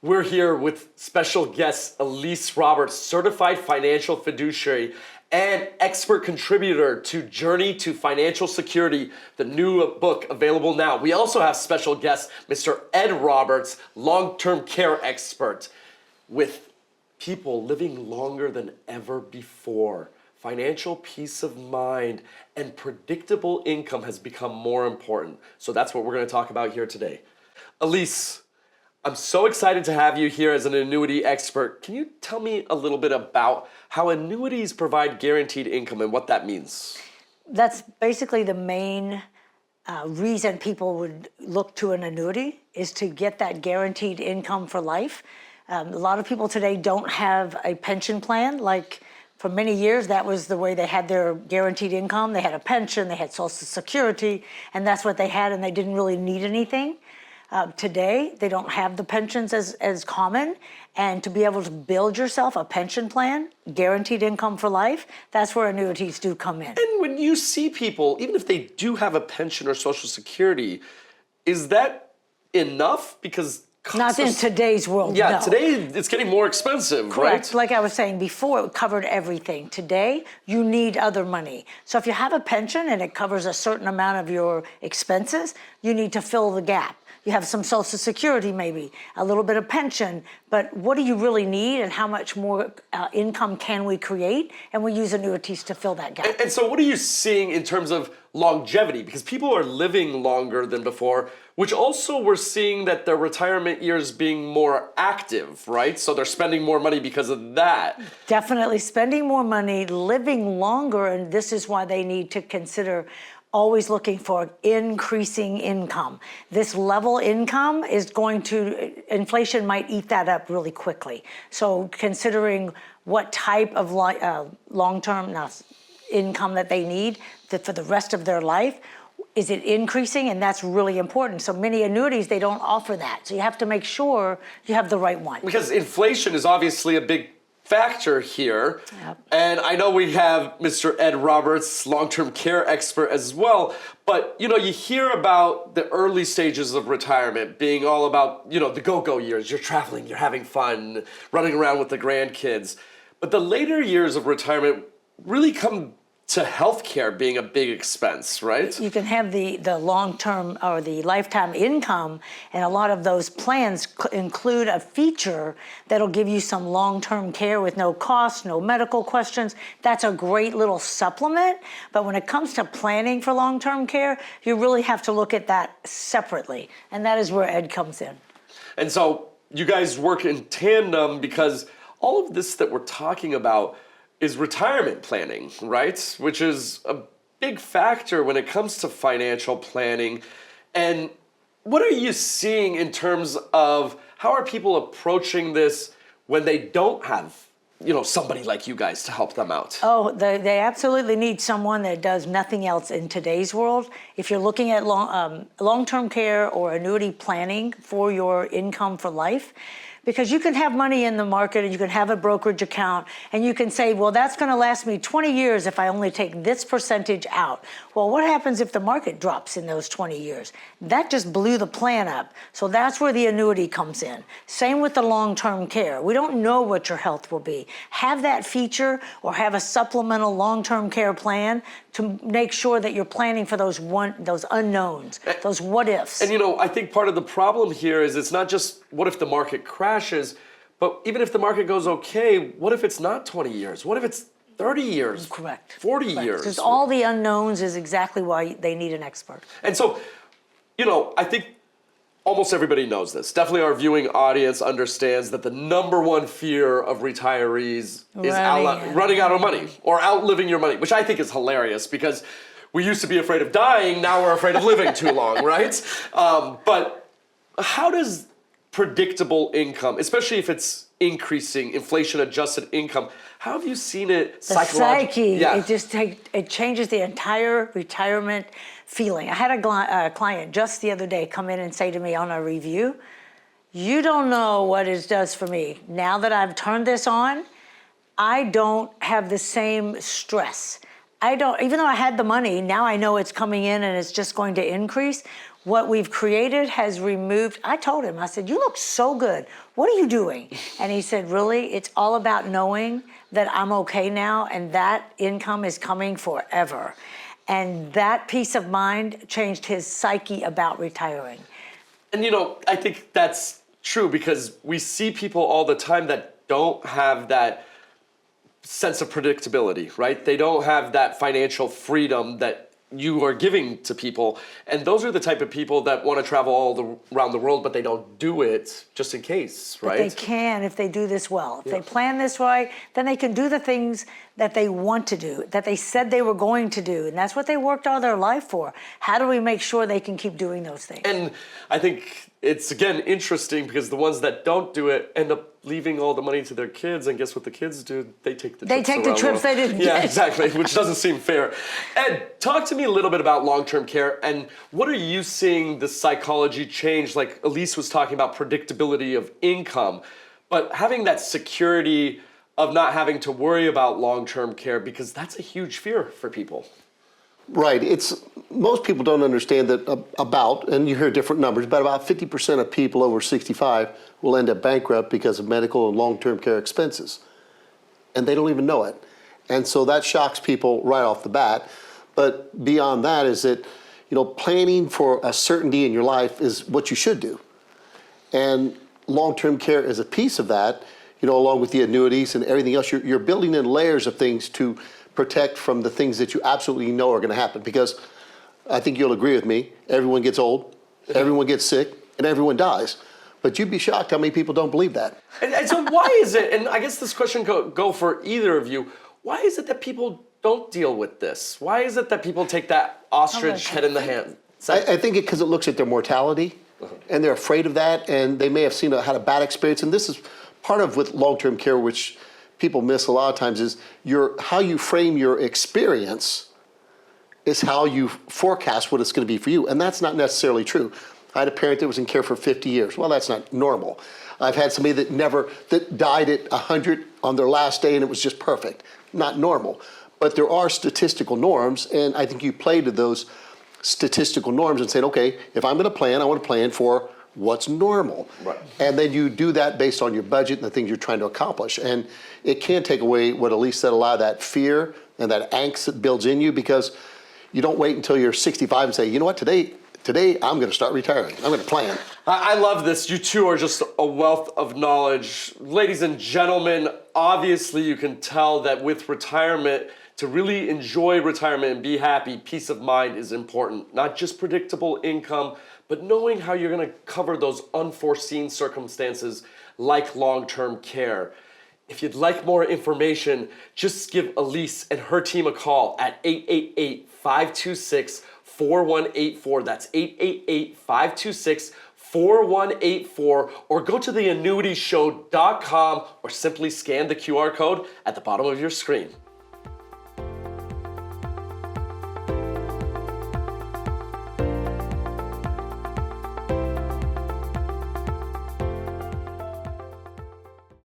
We're here with special guest Elise Roberts, certified financial fiduciary and expert contributor to Journey to Financial Security, the new book available now. We also have special guest Mr. Ed Roberts, long-term care expert, with people living longer than ever before. Financial peace of mind and predictable income has become more important. So that's what we're going to talk about here today. Elise, I'm so excited to have you here as an annuity expert. Can you tell me a little bit about how annuities provide guaranteed income and what that means? That's basically the main reason people would look to an annuity, is to get that guaranteed income for life. A lot of people today don't have a pension plan. Like for many years, that was the way they had their guaranteed income. They had a pension, they had Social Security, and that's what they had, and they didn't really need anything. Today, they don't have the pensions as common, and to be able to build yourself a pension plan, guaranteed income for life, that's where annuities do come in. And when you see people, even if they do have a pension or Social Security, is that enough? Because not in today's world, yeah, no. Today it's getting more expensive, Correct. right? Like I was saying before, it covered everything. Today, you need other money. So if you have a pension and it covers a certain amount of your expenses, you need to fill the gap. You have some Social Security, maybe, a little bit of pension, but what do you really need and how much more income can we create? And we use annuities to fill that gap. And so what are you seeing in terms of longevity? Because people are living longer than before, which also we're seeing that their retirement years being more active, right? So they're spending more money because of that. Definitely spending more money, living longer, and this is why they need to consider always looking for increasing income. This level income is going to, inflation might eat that up really quickly. So considering what type of long-term income that they need for the rest of their life, is it increasing? And that's really important. So many annuities, they don't offer that. So you have to make sure you have the right one. Because inflation is obviously a big factor here. Yep. And I know we have Mr. Ed Roberts, long-term care expert as well, but you hear about the early stages of retirement being all about, the go-go years. You're traveling, you're having fun, running around with the grandkids. But the later years of retirement really come to healthcare being a big expense, right? You can have the long-term or the lifetime income, and a lot of those plans include a feature that'll give you some long-term care with no cost, no medical questions. That's a great little supplement, but when it comes to planning for long-term care, you really have to look at that separately, and that is where Ed comes in. And so you guys work in tandem because all of this that we're talking about is retirement planning, right? Which is a big factor when it comes to financial planning. And what are you seeing in terms of how are people approaching this when they don't have, somebody like you guys to help them out? Oh, they absolutely need someone that does nothing else in today's world. If you're looking at long-term care or annuity planning for your income for life, because you can have money in the market and you can have a brokerage account and you can say, well, that's going to last me 20 years if I only take this percentage out. Well, what happens if the market drops in those 20 years? That just blew the plan up. So that's where the annuity comes in. Same with the long-term care. We don't know what your health will be. Have that feature or have a supplemental long-term care plan to make sure that you're planning for those unknowns, those what ifs. And I think part of the problem here is it's not just what if the market crashes, but even if the market goes okay, what if it's not 20 years? What if it's 30 years? Correct. 40 years? Because all the unknowns is exactly why they need an expert. And so, I think almost everybody knows this. Definitely our viewing audience understands that the number one fear of retirees is running out of money or outliving your money, which I think is hilarious because we used to be afraid of dying, now we're afraid of living too long, right? But how does predictable income, especially if it's increasing, inflation-adjusted income, how have you seen it psychologically? The psyche, it changes the entire retirement feeling. I had a client just the other day come in and say to me on a review, you don't know what it does for me. Now that I've turned this on, I don't have the same stress. I don't, even though I had the money, now I know it's coming in and it's just going to increase. What we've created has removed, I told him, I said, you look so good. What are you doing? And he said, really, it's all about knowing that I'm okay now and that income is coming forever. And that peace of mind changed his psyche about retiring. And I think that's true because we see people all the time that don't have that sense of predictability, right? They don't have that financial freedom that you are giving to people. And those are the type of people that want to travel around the world, but they don't do it just in case, right? But they can if they do this well. If they plan this right, then they can do the things that they want to do, that they said they were going to do. And that's what they worked all their life for. How do we make sure they can keep doing those things? And I think it's, again, interesting because the ones that don't do it end up leaving all the money to their kids, and guess what the kids do? They take the trips. They take the trips they didn't get. Yeah, exactly, which doesn't seem fair. Ed, talk to me a little bit about long-term care, and what are you seeing the psychology change? Like Elise was talking about predictability of income, but having that security of not having to worry about long-term care, because that's a huge fear for people. Right. Most people don't understand that and you hear different numbers, but about 50% of people over 65 will end up bankrupt because of medical and long-term care expenses. And they don't even know it. And so that shocks people right off the bat. But beyond that is that, planning for a certainty in your life is what you should do. And long-term care is a piece of that, along with the annuities and everything else. You're building in layers of things to protect from the things that you absolutely know are going to happen. Because I think you'll agree with me, everyone gets old, everyone gets sick, and everyone dies. But you'd be shocked how many people don't believe that. And so why is it, and I guess this question go for either of you, why is it that people don't deal with this? Why is it that people take that ostrich head in the hand? I think because it looks at their mortality, and they're afraid of that, and they may have had a bad experience. And this is part of with long-term care, which people miss a lot of times, is how you frame your experience is how you forecast what it's going to be for you. And that's not necessarily true. I had a parent that was in care for 50 years. Well, that's not normal. I've had somebody that died at 100 on their last day and it was just perfect. Not normal. But there are statistical norms, and I think you play to those statistical norms and say, okay, if I'm going to plan, I want to plan for what's normal. Right. And then you do that based on your budget and the things you're trying to accomplish. And it can take away what Elise said, a lot of that fear and that angst that builds in you, because you don't wait until you're 65 and say, you know what, today I'm going to start retiring. I'm going to plan. I love this. You two are just a wealth of knowledge. Ladies and gentlemen, obviously you can tell that with retirement, to really enjoy retirement and be happy, peace of mind is important. Not just predictable income, but knowing how you're going to cover those unforeseen circumstances like long-term care. If you'd like more information, just give Elise and her team a call at 888-526-4184. That's 888-526-4184, or go to theannuityshow.com or simply scan the QR code at the bottom of your screen.